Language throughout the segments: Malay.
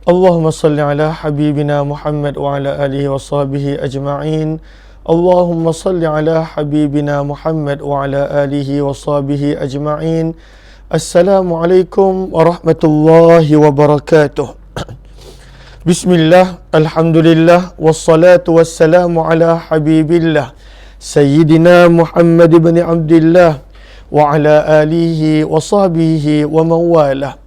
Allahumma salli ala habibina Muhammad wa ala alihi wa sahbihi ajma'in. Allahumma salli ala habibina Muhammad wa ala alihi wa sahbihi ajma'in. Assalamualaikum warahmatullahi wabarakatuh. Bismillah, alhamdulillah, wassalatu wassalamu ala habibillah Sayyidina Muhammad ibn Abdillah wa ala alihi wa sahbihi wa mawalah.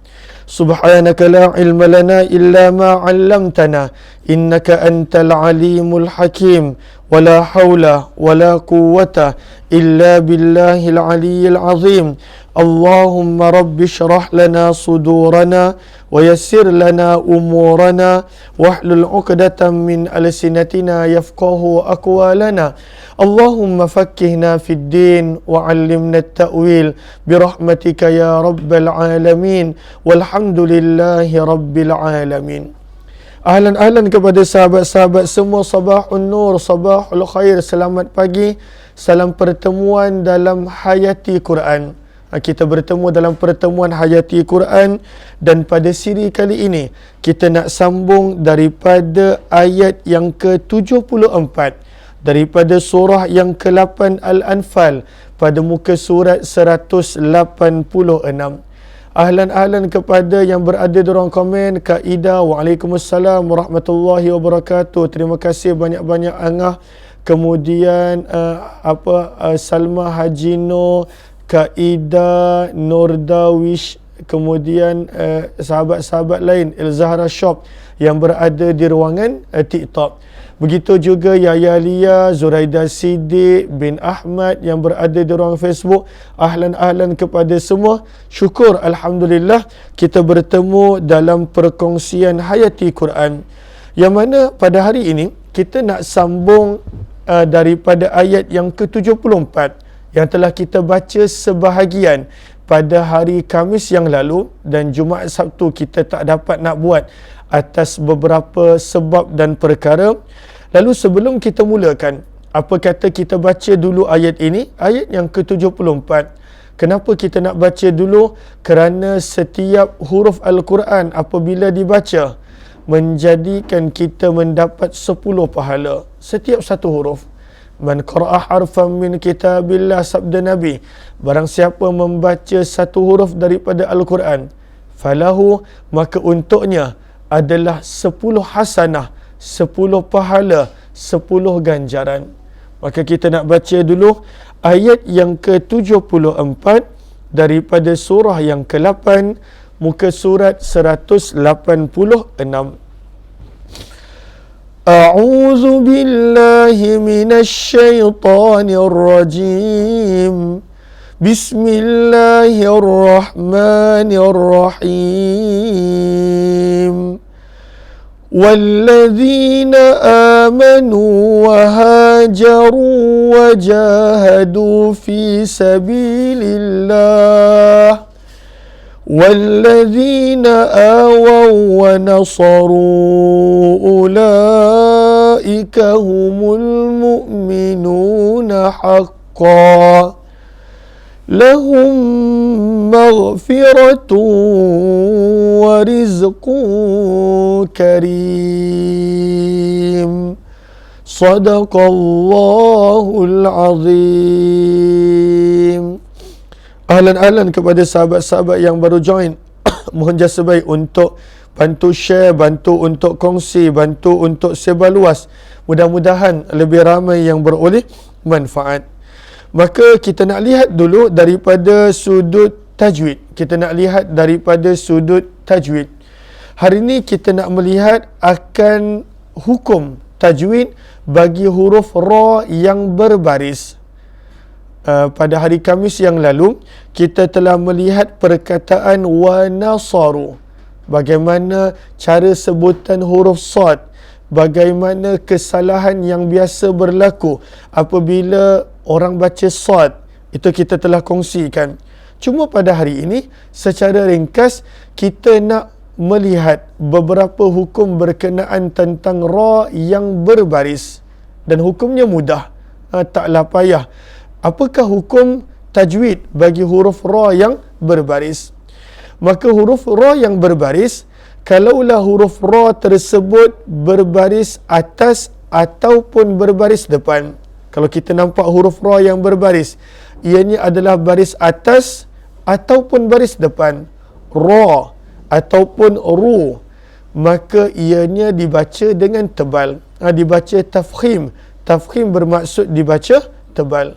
Subhanaka la ilma lana illa ma 'allamtana innaka antal alimul hakim wa la haula wa la quwwata illa billahil aliyyil azim. Allahumma rabbi shrah lana sudurana wa yassir lana umurana wahlul 'uqdatam min alsinatina yafqahu aqwalana. Allahumma fakkihna fid din wa 'allimna at-ta'wil birahmatika ya rabbal alamin walhamdulillahi rabbil alamin. Ahlan kepada sahabat-sahabat semua, sabahun nur, sabahul khair, selamat pagi, salam pertemuan dalam Hayati Quran. Kita bertemu dalam pertemuan Hayati Quran dan pada siri kali ini kita nak sambung daripada ayat yang ke-74 daripada surah yang ke-8 Al-Anfal pada muka surat 186. Ahlan kepada yang berada di ruang komen. Kak Ida, waalaikumsalam warahmatullahi wabarakatuh. Terima kasih banyak-banyak Angah. Kemudian Salma Hajino, Kak Ida, Nur Dawish, kemudian sahabat-sahabat lain, El-Zahra Shop yang berada di ruangan TikTok. Begitu juga Yaya Lia, Zuraida Siddiq bin Ahmad yang berada di ruang Facebook. Ahlan kepada semua. Syukur alhamdulillah kita bertemu dalam perkongsian Hayati Quran, yang mana pada hari ini kita nak sambung daripada ayat yang ke-74 yang telah kita baca sebahagian pada hari Khamis yang lalu, dan Jumaat Sabtu kita tak dapat nak buat atas beberapa sebab dan perkara. Lalu sebelum kita mulakan, apa kata kita baca dulu ayat ini, ayat yang ke-74. Kenapa kita nak baca dulu? Kerana setiap huruf Al-Quran apabila dibaca menjadikan kita mendapat 10 pahala setiap satu huruf. Man qara'a harfan min kitabillah, sabda Nabi, barang siapa membaca satu huruf daripada Al-Quran, falahu, maka untuknya adalah 10 hasanah, 10 pahala, 10 ganjaran. Maka kita nak baca dulu ayat yang ke-74 daripada surah yang ke-8 muka surat 186. A'udzu billahi minasy syaithanir rajim. Bismillahirrahmanirrahim. والذين آمنوا وهاجروا وجاهدوا في سبيل الله والذين آووا ونصروا أولئك هم المؤمنون حقا لهم مغفرة ورزق كريم صدق الله العظيم. Ahlan kepada sahabat-sahabat yang baru join. Mohon jasa baik untuk bantu share, bantu untuk kongsi, bantu untuk sebar luas. Mudah-mudahan lebih ramai yang beroleh manfaat. Maka kita nak lihat dulu daripada sudut tajwid. Hari ini kita nak melihat akan hukum tajwid bagi huruf ra yang berbaris. Pada hari Khamis yang lalu kita telah melihat perkataan wa nasaru, bagaimana cara sebutan huruf sad, bagaimana kesalahan yang biasa berlaku apabila orang baca sad, itu kita telah kongsikan. Cuma pada hari ini secara ringkas kita nak melihat beberapa hukum berkenaan tentang ra yang berbaris, dan hukumnya mudah, taklah payah. Apakah hukum tajwid bagi huruf ra yang berbaris? Maka huruf ra yang berbaris kalaulah huruf ra tersebut berbaris atas ataupun berbaris depan. Kalau kita nampak huruf ra yang berbaris, ianya adalah baris atas ataupun baris depan. Ra ataupun ru, maka ianya dibaca dengan tebal. Dibaca tafkhim. Tafkhim bermaksud dibaca tebal.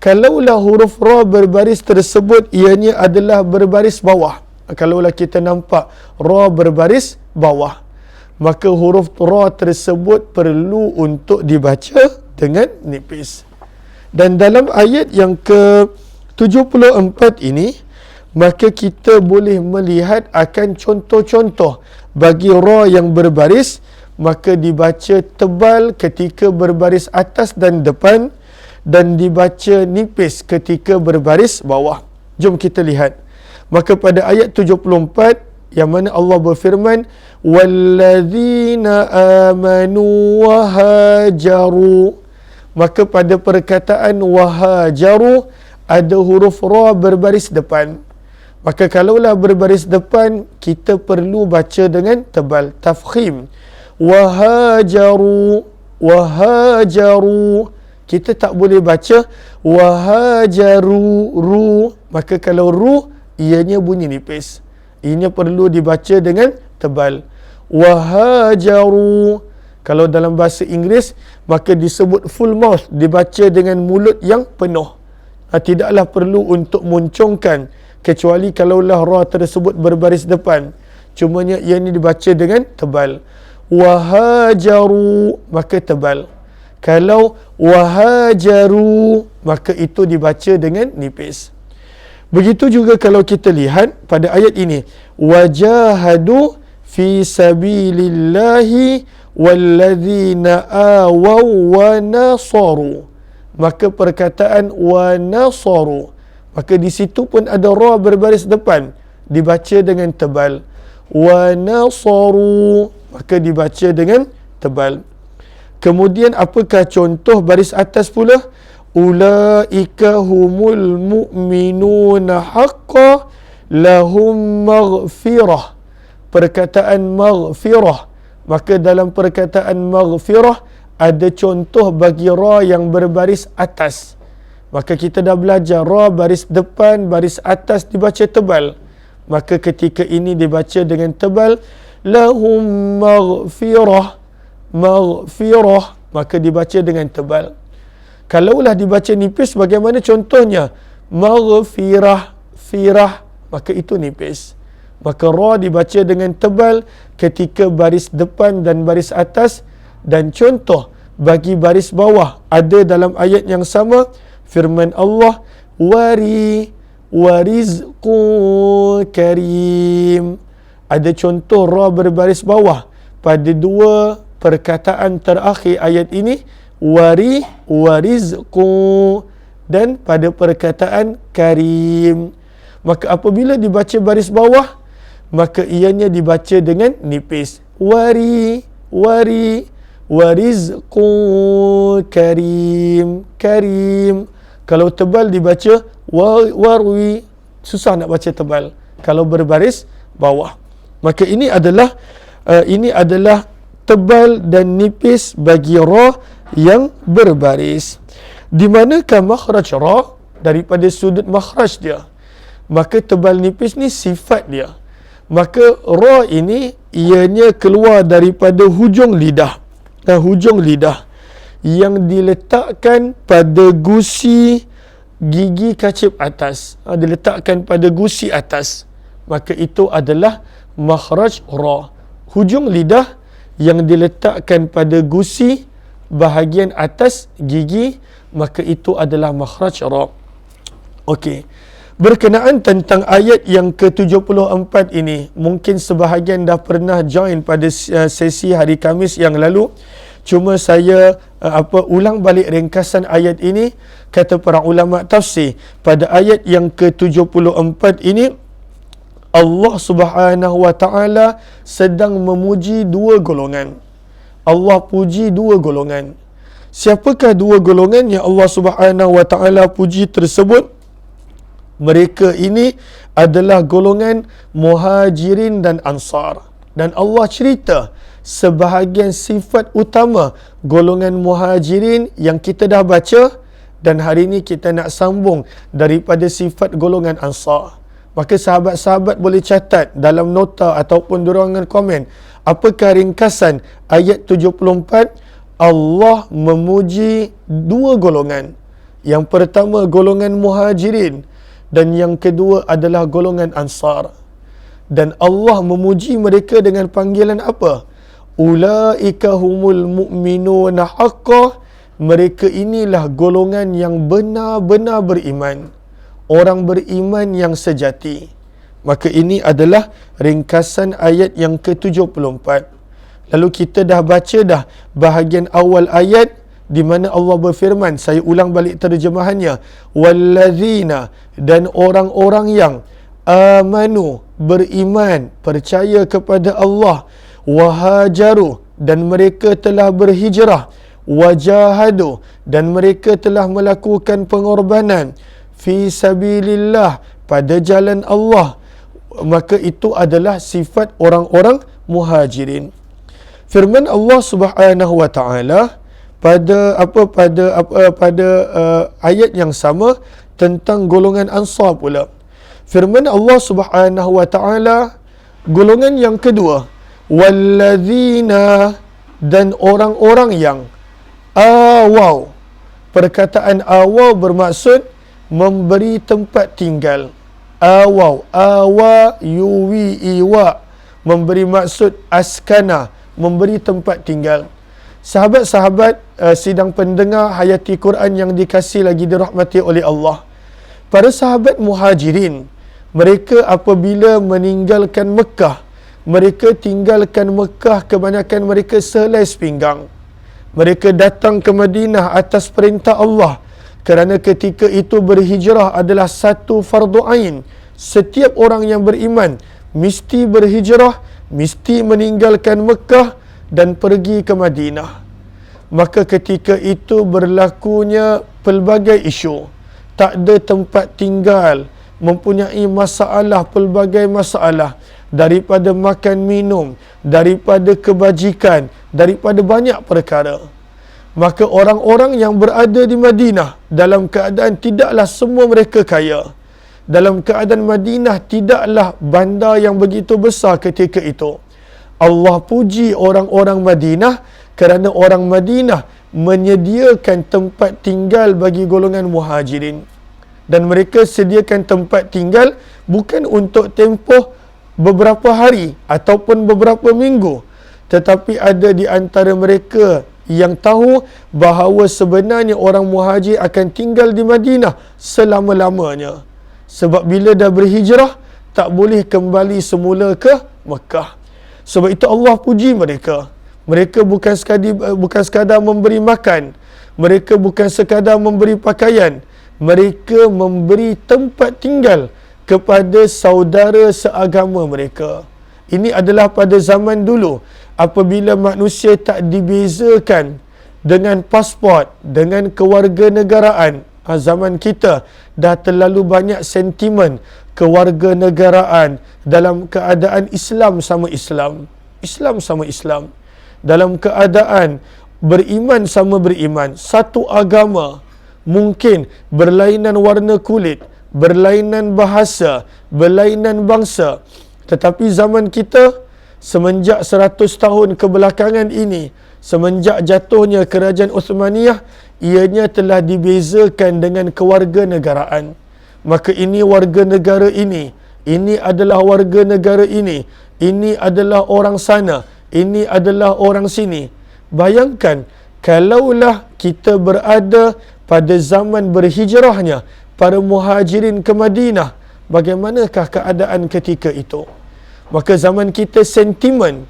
Kalaulah huruf ra berbaris tersebut ianya adalah berbaris bawah. Kalaulah kita nampak ra berbaris bawah, maka huruf ra tersebut perlu untuk dibaca dengan nipis. Dan dalam ayat yang ke-74 ini, maka kita boleh melihat akan contoh-contoh bagi ra yang berbaris, maka dibaca tebal ketika berbaris atas dan depan, dan dibaca nipis ketika berbaris bawah. Jom kita lihat. Maka pada ayat 74 yang mana Allah berfirman, walladzina amanu wa hajaru, maka pada perkataan wahajaru ada huruf ra berbaris depan. Maka kalaulah berbaris depan, kita perlu baca dengan tebal, tafkhim. Wahajaru, wahajaru. Kita tak boleh baca wahajaru, ru. Maka kalau ru, ianya bunyi nipis. Ianya perlu dibaca dengan tebal. Wahajaru. Kalau dalam bahasa Inggeris, maka disebut full mouth, dibaca dengan mulut yang penuh. Tidaklah perlu untuk moncongkan, kecuali kalaulah ra tersebut berbaris depan. Cumanya ianya dibaca dengan tebal. Wahajaru, maka tebal. Kalau wahajaru, maka itu dibaca dengan nipis. Begitu juga kalau kita lihat pada ayat ini, wajahadu fi sabilillahi walladzina awaw wa nasaru. Maka perkataan wa nasaru, maka di situ pun ada ra berbaris depan, dibaca dengan tebal. Wa nasaru, maka dibaca dengan tebal. Kemudian apakah contoh baris atas pula? Ulaika humul mu'minuna haqqa lahum maghfirah. Perkataan maghfirah, maka dalam perkataan maghfirah ada contoh bagi ra yang berbaris atas. Maka kita dah belajar ra baris depan, baris atas dibaca tebal. Maka ketika ini dibaca dengan tebal, lahum maghfirah, maghfirah, maka dibaca dengan tebal. Kalaulah dibaca nipis, bagaimana contohnya? Maghfirah, firah, maka itu nipis. Maka ra dibaca dengan tebal ketika baris depan dan baris atas. Dan contoh bagi baris bawah ada dalam ayat yang sama, firman Allah, warizqu karim. Ada contoh ra berbaris bawah pada dua perkataan terakhir ayat ini, warizqu, dan pada perkataan karim. Maka apabila dibaca baris bawah, maka ianya dibaca dengan nipis. Warizqu karim, karim. Kalau tebal dibaca warwi, susah nak baca tebal kalau berbaris bawah. Maka ini adalah tebal dan nipis bagi ra yang berbaris. Di manakah makhraj ra? Daripada sudut makhraj dia. Maka tebal nipis ni sifat dia. Maka ra ini ianya keluar daripada hujung lidah. Hujung lidah yang diletakkan pada gusi gigi kacip atas. Diletakkan pada gusi atas. Maka itu adalah makhraj ra. Hujung lidah yang diletakkan pada gusi bahagian atas gigi, maka itu adalah makhraj ra. Okey. Berkenaan tentang ayat yang ke-74 ini, mungkin sebahagian dah pernah join pada sesi hari Khamis yang lalu. Cuma saya ulang balik ringkasan ayat ini. Kata para ulama tafsir, pada ayat yang ke-74 ini Allah Subhanahu wa taala sedang memuji dua golongan. Allah puji dua golongan. Siapakah dua golongan yang Allah Subhanahu wa taala puji tersebut? Mereka ini adalah golongan Muhajirin dan Ansar. Dan Allah cerita sebahagian sifat utama golongan muhajirin yang kita dah baca, dan hari ini kita nak sambung daripada sifat golongan ansar. Maka sahabat-sahabat boleh catat dalam nota ataupun dorongan komen, apakah ringkasan ayat 74? Allah memuji dua golongan. Yang pertama golongan muhajirin dan yang kedua adalah golongan ansar. Dan Allah memuji mereka dengan panggilan apa? Ulaika humul mu'minuna haqqan. Mereka inilah golongan yang benar-benar beriman. Orang beriman yang sejati. Maka ini adalah ringkasan ayat yang ke-74. Lalu kita dah baca dah bahagian awal ayat di mana Allah berfirman, saya ulang balik terjemahannya, wallazina, dan orang-orang yang amanu, beriman, percaya kepada Allah, wahajaru, dan mereka telah berhijrah, wajahadu, dan mereka telah melakukan pengorbanan, fi sabilillah, pada jalan Allah. Maka itu adalah sifat orang-orang muhajirin. Firman Allah Subhanahu wa taala pada ayat yang sama tentang golongan ansar pula. Firman Allah Subhanahu wa taala golongan yang kedua, wallazina, dan orang-orang yang awaw. Perkataan awaw bermaksud memberi tempat tinggal. Awaw, awa yuwi iwa, memberi maksud askana, memberi tempat tinggal. Sahabat-sahabat sidang pendengar Hayati Quran yang dikasihi lagi dirahmati oleh Allah, para sahabat muhajirin, mereka apabila meninggalkan Mekah, mereka tinggalkan Mekah, kebanyakan mereka sehelai sepinggang. Mereka datang ke Madinah atas perintah Allah, kerana ketika itu berhijrah adalah satu fardu ain. Setiap orang yang beriman mesti berhijrah, mesti meninggalkan Mekah dan pergi ke Madinah. Maka ketika itu berlakunya pelbagai isu. Tak ada tempat tinggal, mempunyai masalah, pelbagai masalah, daripada makan minum, daripada kebajikan, daripada banyak perkara. Maka orang-orang yang berada di Madinah dalam keadaan tidaklah semua mereka kaya. Dalam keadaan Madinah tidaklah bandar yang begitu besar ketika itu. Allah puji orang-orang Madinah kerana orang Madinah menyediakan tempat tinggal bagi golongan muhajirin. Dan mereka sediakan tempat tinggal bukan untuk tempoh beberapa hari ataupun beberapa minggu, tetapi ada di antara mereka yang tahu bahawa sebenarnya orang muhajir akan tinggal di Madinah selama-lamanya. Sebab bila dah berhijrah, tak boleh kembali semula ke Mekah. Sebab itu Allah puji mereka. Mereka bukan sekadar memberi makan. Mereka bukan sekadar memberi pakaian. Mereka memberi tempat tinggal kepada saudara seagama mereka. Ini adalah pada zaman dulu, apabila manusia tak dibezakan dengan pasport, dengan kewarganegaraan. Zaman kita dah terlalu banyak sentimen kewarganegaraan dalam keadaan Islam sama Islam. Islam sama Islam. Dalam keadaan beriman sama beriman. Satu agama, mungkin berlainan warna kulit, berlainan bahasa, berlainan bangsa. Tetapi zaman kita, semenjak 100 tahun kebelakangan ini, semenjak jatuhnya kerajaan Uthmaniyah, ianya telah dibezakan dengan kewarganegaraan. Maka ini warga negara ini adalah warga negara ini adalah orang sana, ini adalah orang sini. Bayangkan, kalaulah kita berada pada zaman berhijrahnya para muhajirin ke Madinah, bagaimanakah keadaan ketika itu? Maka zaman kita sentimen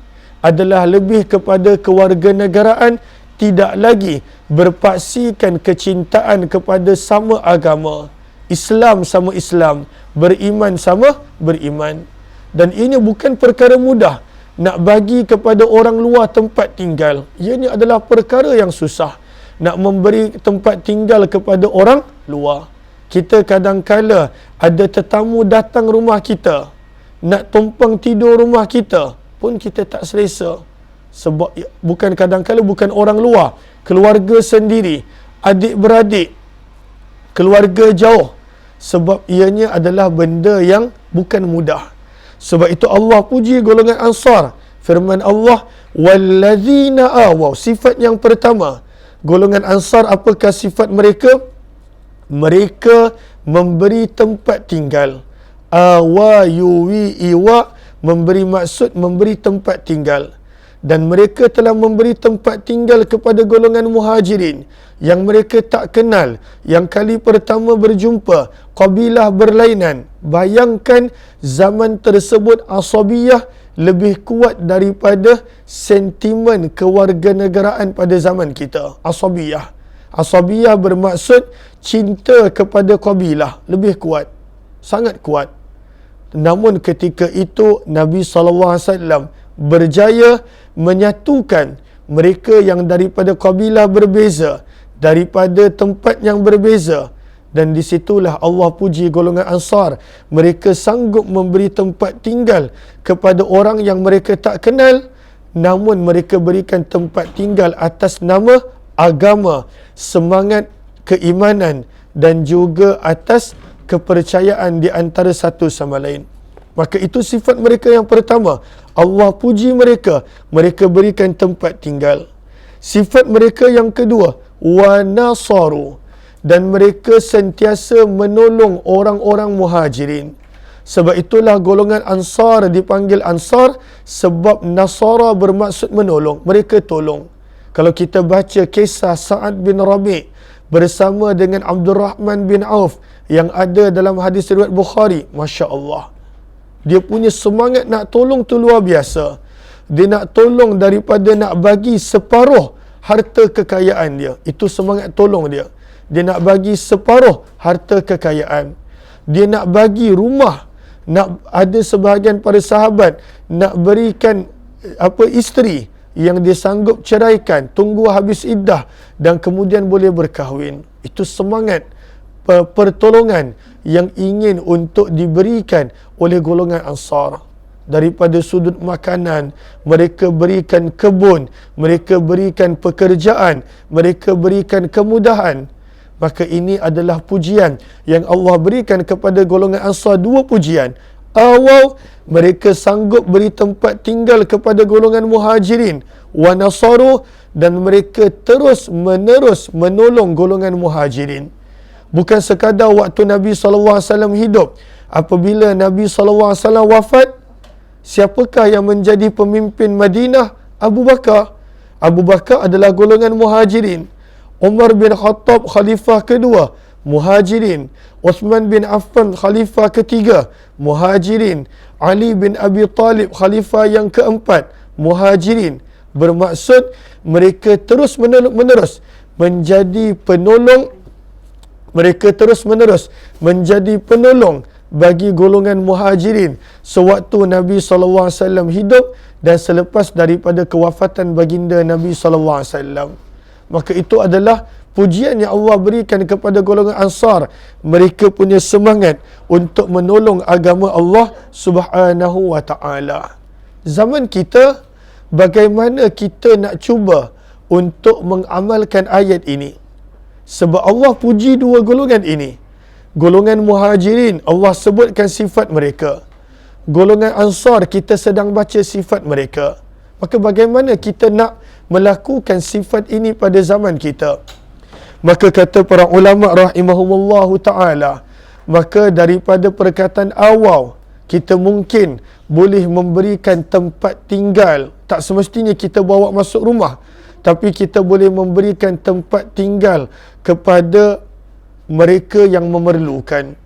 adalah lebih kepada kewarganegaraan, tidak lagi berpaksikan kecintaan kepada sama agama. Islam sama Islam, beriman sama beriman. Dan ini bukan perkara mudah nak bagi kepada orang luar tempat tinggal. Ianya adalah perkara yang susah nak memberi tempat tinggal kepada orang luar. Kita kadang-kala ada tetamu datang rumah kita, nak tumpang tidur rumah kita. pun kita tak selesa. Sebab bukan kadang-kadang bukan orang luar, keluarga sendiri, adik-beradik, keluarga jauh. Sebab ianya adalah benda yang bukan mudah. Sebab itu Allah puji golongan Ansar. Firman Allah, wallazina awaw. Sifat yang pertama, golongan Ansar, apakah sifat mereka? Mereka memberi tempat tinggal. Awa yuwi iwa, memberi maksud memberi tempat tinggal. Dan mereka telah memberi tempat tinggal kepada golongan muhajirin yang mereka tak kenal, yang kali pertama berjumpa, kabilah berlainan. Bayangkan zaman tersebut asabiyah lebih kuat daripada sentimen kewarganegaraan pada zaman kita. Asabiyah bermaksud cinta kepada kabilah, lebih kuat, sangat kuat. Namun ketika itu Nabi SAW berjaya menyatukan mereka yang daripada kabilah berbeza, daripada tempat yang berbeza. Dan disitulah Allah puji golongan Ansar. Mereka sanggup memberi tempat tinggal kepada orang yang mereka tak kenal, namun mereka berikan tempat tinggal atas nama agama, semangat keimanan, dan juga atas kepercayaan di antara satu sama lain. Maka itu sifat mereka yang pertama. Allah puji mereka, mereka berikan tempat tinggal. Sifat mereka yang kedua, wa nasaru, dan mereka sentiasa menolong orang-orang muhajirin. Sebab itulah golongan Ansar dipanggil Ansar, sebab Nasara bermaksud menolong, mereka tolong. Kalau kita baca kisah Sa'ad bin Rabi' bersama dengan Abdul Rahman bin Auf yang ada dalam hadis riwayat Bukhari, Masya Allah, dia punya semangat nak tolong tu luar biasa. Dia nak tolong daripada nak bagi separuh harta kekayaan dia. Itu semangat tolong dia. Dia nak bagi separuh harta kekayaan. Dia nak bagi rumah. Nak ada sebahagian para sahabat nak berikan isteri yang dia sanggup ceraikan, tunggu habis iddah dan kemudian boleh berkahwin. Itu semangat pertolongan yang ingin untuk diberikan oleh golongan Ansar. Daripada sudut makanan, mereka berikan kebun, mereka berikan pekerjaan, mereka berikan kemudahan. Maka ini adalah pujian yang Allah berikan kepada golongan Ansar. Dua pujian. Awal, mereka sanggup beri tempat tinggal kepada golongan muhajirin. Wa nasaru, dan mereka terus menerus menolong golongan muhajirin. Bukan sekadar waktu Nabi SAW hidup. Apabila Nabi SAW wafat, siapakah yang menjadi pemimpin Madinah? Abu Bakar. Abu Bakar adalah golongan muhajirin. Umar bin Khattab khalifah kedua, muhajirin. Uthman bin Affan khalifah ketiga, muhajirin. Ali bin Abi Talib khalifah yang keempat, muhajirin. Bermaksud mereka terus menerus menjadi penolong, mereka terus menerus menjadi penolong bagi golongan muhajirin sewaktu Nabi SAW hidup dan selepas daripada kewafatan baginda Nabi SAW. Maka itu adalah pujian yang Allah berikan kepada golongan Ansar. Mereka punya semangat untuk menolong agama Allah Subhanahu wa ta'ala. Zaman kita, bagaimana kita nak cuba untuk mengamalkan ayat ini? Sebab Allah puji dua golongan ini. Golongan muhajirin, Allah sebutkan sifat mereka. Golongan Ansar, kita sedang baca sifat mereka. Maka bagaimana kita nak melakukan sifat ini pada zaman kita? Maka kata para ulama rahimahumullahu ta'ala, maka daripada perkataan awal, kita mungkin boleh memberikan tempat tinggal. Tak semestinya kita bawa masuk rumah, tapi kita boleh memberikan tempat tinggal kepada mereka yang memerlukan.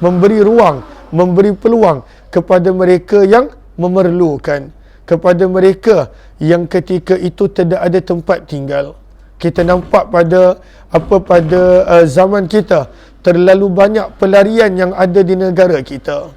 Memberi ruang, memberi peluang kepada mereka yang memerlukan. Kepada mereka yang ketika itu tidak ada tempat tinggal. Kita nampak pada zaman kita, terlalu banyak pelarian yang ada di negara kita.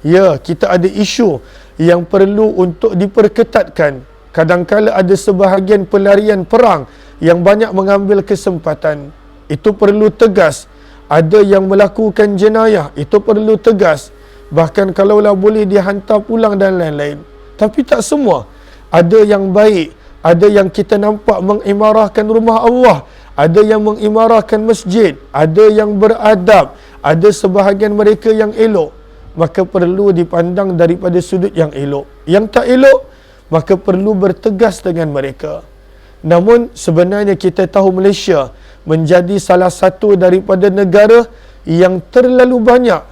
Ya, kita ada isu yang perlu untuk diperketatkan. Kadang-kala ada sebahagian pelarian perang yang banyak mengambil kesempatan. Itu perlu tegas. Ada yang melakukan jenayah, itu perlu tegas. Bahkan kalaulah boleh dihantar pulang dan lain-lain. Tapi tak semua. Ada yang baik, ada yang kita nampak mengimarahkan rumah Allah, ada yang mengimarahkan masjid, ada yang beradab, ada sebahagian mereka yang elok. Maka perlu dipandang daripada sudut yang elok. Yang tak elok, maka perlu bertegas dengan mereka. Namun sebenarnya kita tahu Malaysia menjadi salah satu daripada negara yang terlalu banyak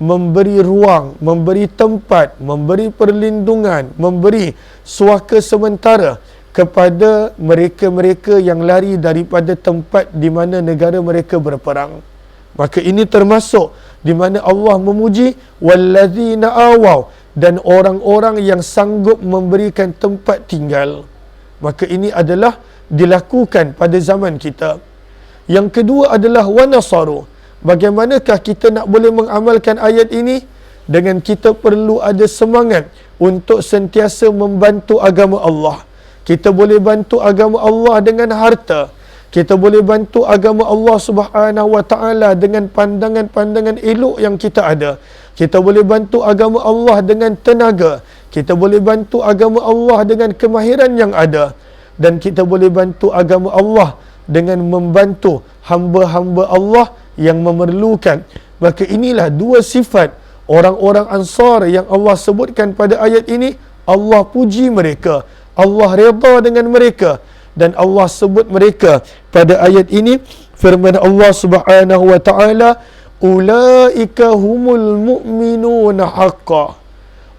memberi ruang, memberi tempat, memberi perlindungan, memberi suaka sementara kepada mereka-mereka yang lari daripada tempat di mana negara mereka berperang. Maka ini termasuk di mana Allah memuji wallazina awaw, dan orang-orang yang sanggup memberikan tempat tinggal. Maka ini adalah dilakukan pada zaman kita. Yang kedua adalah wanasaru. Bagaimanakah kita nak boleh mengamalkan ayat ini? Dengan kita perlu ada semangat untuk sentiasa membantu agama Allah. Kita boleh bantu agama Allah dengan harta. Kita boleh bantu agama Allah Subhanahu wa taala dengan pandangan-pandangan elok yang kita ada. Kita boleh bantu agama Allah dengan tenaga. Kita boleh bantu agama Allah dengan kemahiran yang ada. Dan kita boleh bantu agama Allah dengan membantu hamba-hamba Allah yang memerlukan. Maka inilah dua sifat orang-orang Ansar yang Allah sebutkan pada ayat ini. Allah puji mereka, Allah redha dengan mereka, dan Allah sebut mereka pada ayat ini. Firman Allah Subhanahu wa taala, ulaika humul mu'minuna haqqan.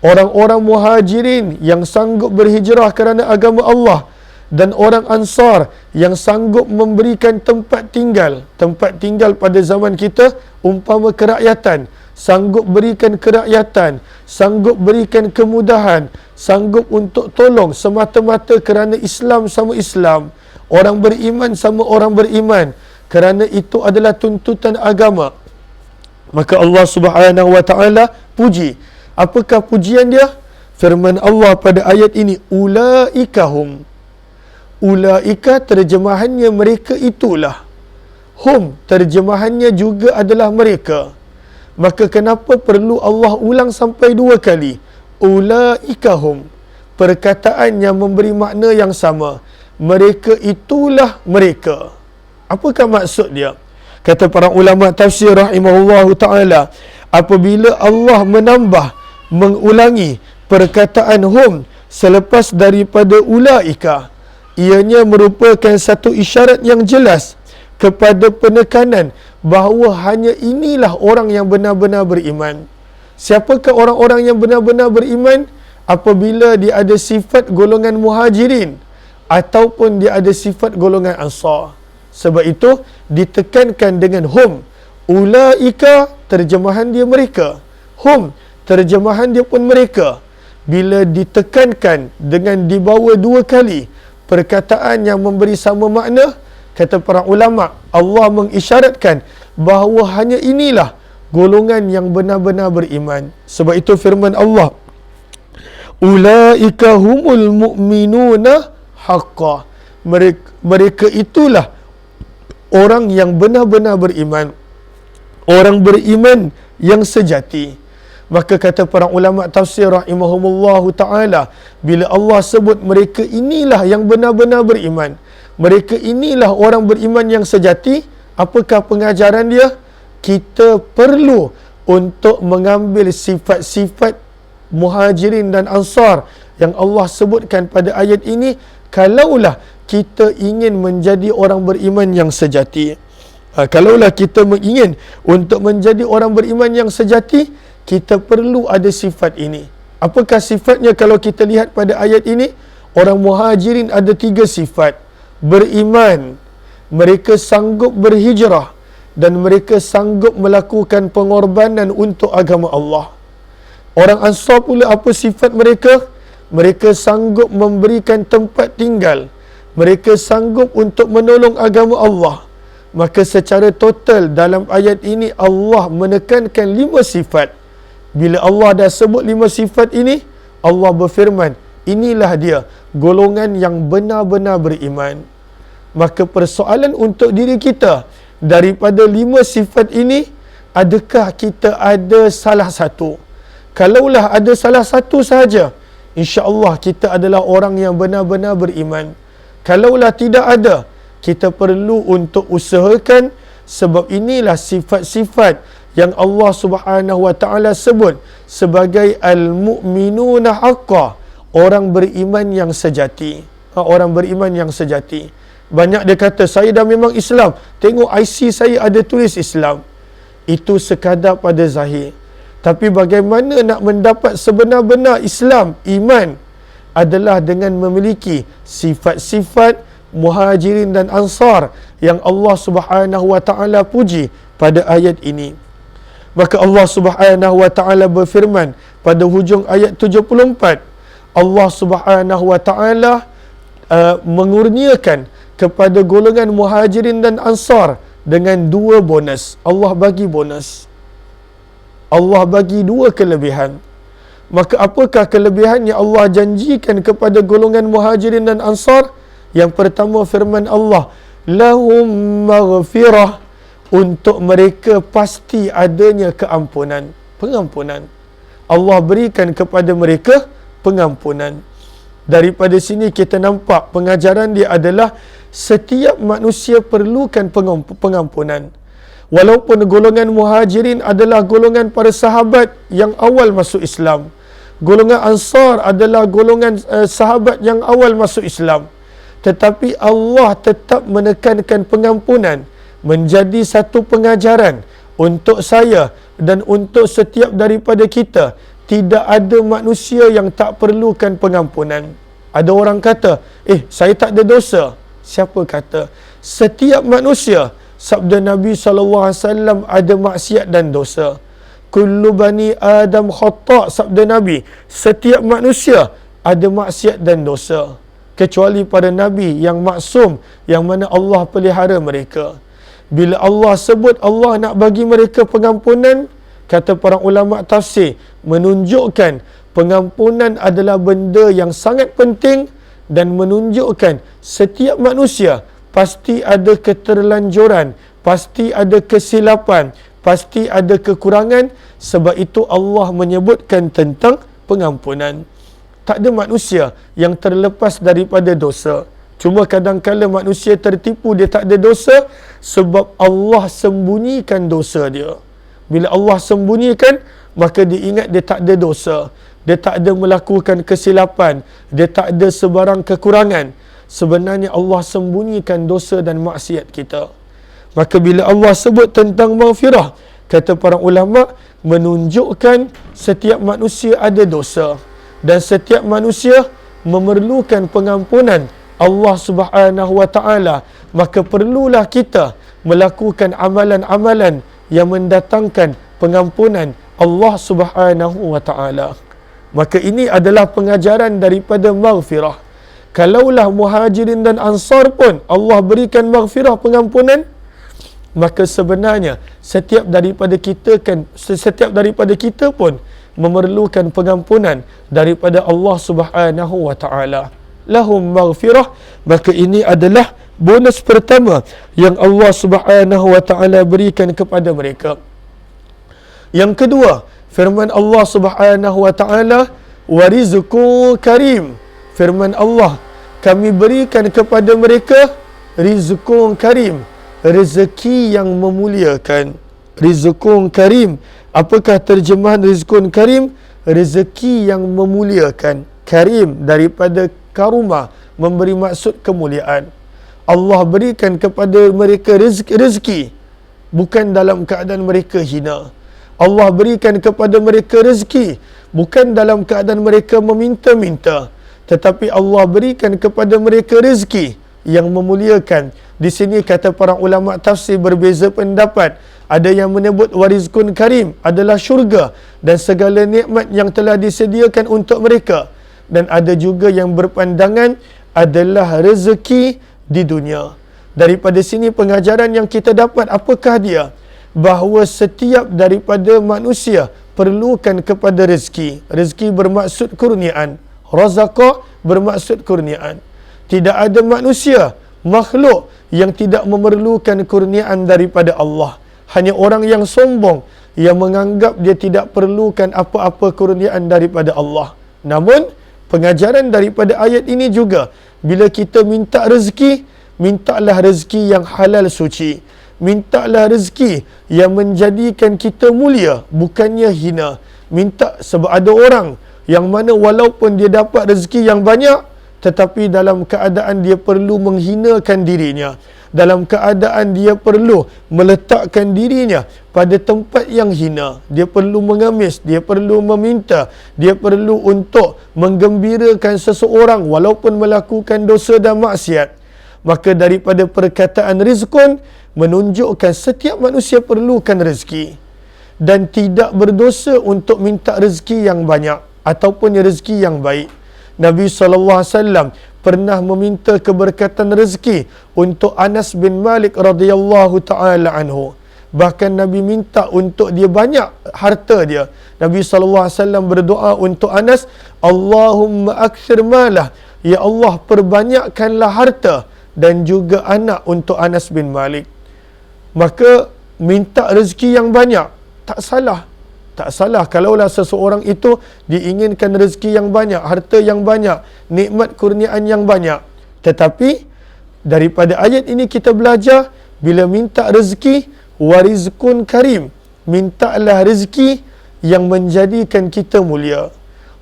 Orang-orang muhajirin yang sanggup berhijrah kerana agama Allah, dan orang Ansar yang sanggup memberikan tempat tinggal. Tempat tinggal pada zaman kita umpama kerakyatan, sanggup berikan kerakyatan, sanggup berikan kemudahan, sanggup untuk tolong semata-mata kerana Islam sama Islam, orang beriman sama orang beriman, kerana itu adalah tuntutan agama. Maka Allah Subhanahu wa taala puji. Apakah pujian dia? Firman Allah pada ayat ini, ulaikahum. Ulaika terjemahannya mereka itulah. Hum terjemahannya juga adalah mereka. Maka kenapa perlu Allah ulang sampai dua kali? Ulaikahum. Perkataan yang memberi makna yang sama. Mereka itulah mereka. Apakah maksud dia? Kata para ulama tafsir rahimahullahu ta'ala, apabila Allah menambah, mengulangi perkataan hum selepas daripada ulaika, ianya merupakan satu isyarat yang jelas kepada penekanan bahawa hanya inilah orang yang benar-benar beriman. Siapakah orang-orang yang benar-benar beriman? Apabila dia ada sifat golongan muhajirin ataupun dia ada sifat golongan ansar. Sebab itu ditekankan dengan hum. Ulaika terjemahan dia mereka. Hum terjemahan dia pun mereka. Bila ditekankan dengan dibawa dua kali perkataan yang memberi sama makna, kata para ulama, Allah mengisyaratkan bahawa hanya inilah golongan yang benar-benar beriman. Sebab itu firman Allah, ulaika humul mu'minuna haqqan. Mereka itulah orang yang benar-benar beriman, orang beriman yang sejati. Maka kata para ulama tafsir rahimahumullahu ta'ala, bila Allah sebut mereka inilah yang benar-benar beriman, mereka inilah orang beriman yang sejati, apakah pengajaran dia? Kita perlu untuk mengambil sifat-sifat muhajirin dan ansar yang Allah sebutkan pada ayat ini, kalaulah kita ingin menjadi orang beriman yang sejati. Kalaulah kita ingin untuk menjadi orang beriman yang sejati, kita perlu ada sifat ini. Apakah sifatnya kalau kita lihat pada ayat ini? Orang muhajirin ada 3 sifat. Beriman, mereka sanggup berhijrah, dan mereka sanggup melakukan pengorbanan untuk agama Allah. Orang Ansar pula apa sifat mereka? Mereka sanggup memberikan tempat tinggal. Mereka sanggup untuk menolong agama Allah. Maka secara total dalam ayat ini Allah menekankan 5 sifat. Bila Allah dah sebut 5 sifat ini, Allah berfirman, inilah dia golongan yang benar-benar beriman. Maka persoalan untuk diri kita, daripada 5 sifat ini, adakah kita ada salah satu? Kalaulah ada salah satu sahaja, insya-Allah kita adalah orang yang benar-benar beriman. Kalaulah tidak ada, kita perlu untuk usahakan, sebab inilah sifat-sifat yang Allah Subhanahu wa taala sebut sebagai al-mu'minuna haqqan, orang beriman yang sejati. Orang beriman yang sejati. Banyak dia kata, saya dah memang Islam, tengok IC saya ada tulis Islam. Itu sekadar pada zahir. Tapi bagaimana nak mendapat sebenar-benar Islam, iman, adalah dengan memiliki sifat-sifat Muhajirin dan Ansar yang Allah Subhanahu wa taala puji pada ayat ini. Maka Allah Subhanahu wa taala berfirman pada hujung ayat 74, Allah Subhanahu wa taala mengurniakan kepada golongan Muhajirin dan Ansar dengan 2 bonus. Allah bagi bonus. Allah bagi 2 kelebihan. Maka apakah kelebihan yang Allah janjikan kepada golongan Muhajirin dan Ansar? Yang pertama, firman Allah, lahum maghfirah, untuk mereka pasti adanya keampunan, pengampunan. Allah berikan kepada mereka pengampunan. Daripada sini kita nampak pengajaran dia adalah setiap manusia perlukan pengampunan. Walaupun golongan Muhajirin adalah golongan para sahabat yang awal masuk Islam, golongan Ansar adalah golongan sahabat yang awal masuk Islam, tetapi Allah tetap menekankan pengampunan menjadi satu pengajaran untuk saya dan untuk setiap daripada kita. Tidak ada manusia yang tak perlukan pengampunan. Ada orang kata, saya tak ada dosa. Siapa kata? Setiap manusia, sabda Nabi SAW, ada maksiat dan dosa. Kullu bani Adam khata', sabda Nabi. Setiap manusia ada maksiat dan dosa, kecuali pada Nabi yang maksum, yang mana Allah pelihara mereka. Bila Allah sebut Allah nak bagi mereka pengampunan, kata para ulama tafsir, menunjukkan pengampunan adalah benda yang sangat penting dan menunjukkan setiap manusia pasti ada keterlanjuran, pasti ada kesilapan, pasti ada kekurangan. Sebab itu Allah menyebutkan tentang pengampunan. Tak ada manusia yang terlepas daripada dosa. Cuma kadang-kala manusia tertipu, dia tak ada dosa sebab Allah sembunyikan dosa dia. Bila Allah sembunyikan, maka dia ingat dia tak ada dosa, dia tak ada melakukan kesilapan, dia tak ada sebarang kekurangan. Sebenarnya Allah sembunyikan dosa dan maksiat kita. Maka bila Allah sebut tentang maghfirah, kata para ulama, menunjukkan setiap manusia ada dosa dan setiap manusia memerlukan pengampunan Allah Subhanahu wa taala. Maka perlulah kita melakukan amalan-amalan yang mendatangkan pengampunan Allah Subhanahu wa taala. Maka ini adalah pengajaran daripada maghfirah. Kalaulah Muhajirin dan Ansar pun Allah berikan maghfirah, pengampunan, maka sebenarnya setiap daripada kita pun memerlukan pengampunan daripada Allah Subhanahu wa taala. Lahum maghfirah, maka ini adalah bonus pertama yang Allah Subhanahu wa taala berikan kepada mereka. Yang kedua, firman Allah Subhanahu wa taala, wa rizqun karim. Firman Allah, kami berikan kepada mereka rizqun karim, rezeki yang memuliakan. Rizqun karim, apakah terjemahan rizqun karim? Rezeki yang memuliakan. Karim daripada karuma, memberi maksud kemuliaan. Allah berikan kepada mereka rezeki bukan dalam keadaan mereka hina. Allah berikan kepada mereka rezeki bukan dalam keadaan mereka meminta-minta, tetapi Allah berikan kepada mereka rezeki yang memuliakan. Di sini kata para ulama tafsir berbeza pendapat. Ada yang menyebut warizkun karim adalah syurga dan segala nikmat yang telah disediakan untuk mereka, dan ada juga yang berpandangan adalah rezeki di dunia. Daripada sini pengajaran yang kita dapat apakah dia? Bahawa setiap daripada manusia perlukan kepada rezeki. Rezeki bermaksud kurniaan. Razaqah bermaksud kurniaan. Tidak ada manusia, makhluk yang tidak memerlukan kurniaan daripada Allah. Hanya orang yang sombong yang menganggap dia tidak perlukan apa-apa kurniaan daripada Allah. Namun pengajaran daripada ayat ini juga, bila kita minta rezeki, mintalah rezeki yang halal suci. Mintalah rezeki yang menjadikan kita mulia, bukannya hina. Minta, sebab ada orang yang mana walaupun dia dapat rezeki yang banyak, tetapi dalam keadaan dia perlu menghinakan dirinya, dalam keadaan dia perlu meletakkan dirinya pada tempat yang hina. Dia perlu mengemis, dia perlu meminta, dia perlu untuk menggembirakan seseorang walaupun melakukan dosa dan maksiat. Maka daripada perkataan rizqun menunjukkan setiap manusia perlukan rezeki dan tidak berdosa untuk minta rezeki yang banyak ataupun rezeki yang baik. Nabi SAW pernah meminta keberkatan rezeki untuk Anas bin Malik radhiyallahu taala anhu. Bahkan Nabi minta untuk dia banyak harta dia. Nabi SAW berdoa untuk Anas, Allahumma akthir malah, ya Allah perbanyakkanlah harta dan juga anak untuk Anas bin Malik. Maka minta rezeki yang banyak tak salah. Tak salah kalaulah seseorang itu diinginkan rezeki yang banyak, harta yang banyak, nikmat kurniaan yang banyak. Tetapi daripada ayat ini kita belajar, bila minta rezeki, warizqun karim, mintalah rezeki yang menjadikan kita mulia,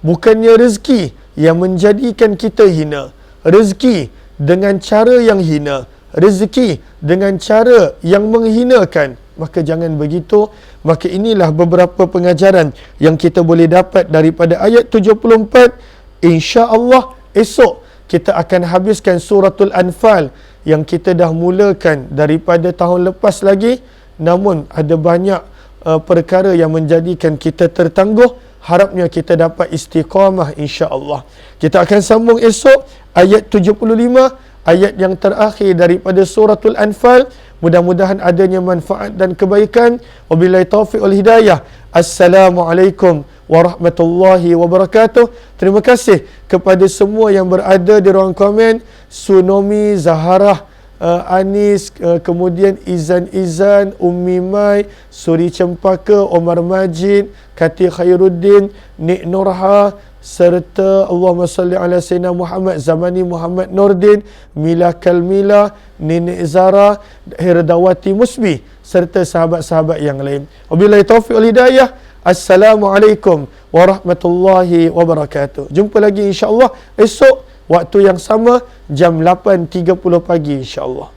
bukannya rezeki yang menjadikan kita hina. Rezeki dengan cara yang hina, rezeki dengan cara yang menghinakan, maka jangan begitu. Maka inilah beberapa pengajaran yang kita boleh dapat daripada ayat 74. Insya-Allah esok kita akan habiskan suratul Anfal yang kita dah mulakan daripada tahun lepas lagi, namun ada banyak perkara yang menjadikan kita tertangguh. Harapnya kita dapat istiqamah insya-Allah. Kita akan sambung esok ayat 75, ayat yang terakhir daripada suratul Anfal. Mudah-mudahan adanya manfaat dan kebaikan. Wabillahi taufiq wal hidayah. Assalamualaikum warahmatullahi wabarakatuh. Terima kasih kepada semua yang berada di ruang komen. Sunomi, Zaharah, Anis, kemudian Izan, Ummi Mai, Suri Cempaka, Omar Majid, Kati Khairuddin, Nik Nurha, serta Allahumma salli ala Sayyidina Muhammad, Zamani Muhammad Nordin, Mila Kalmila, Nenek Zara, Hirdawati Musbi, serta sahabat-sahabat yang lain. Wabillahi taufiq wal hidayah. Assalamualaikum warahmatullahi wabarakatuh. Jumpa lagi insya-Allah esok waktu yang sama jam 8.30 pagi insya-Allah.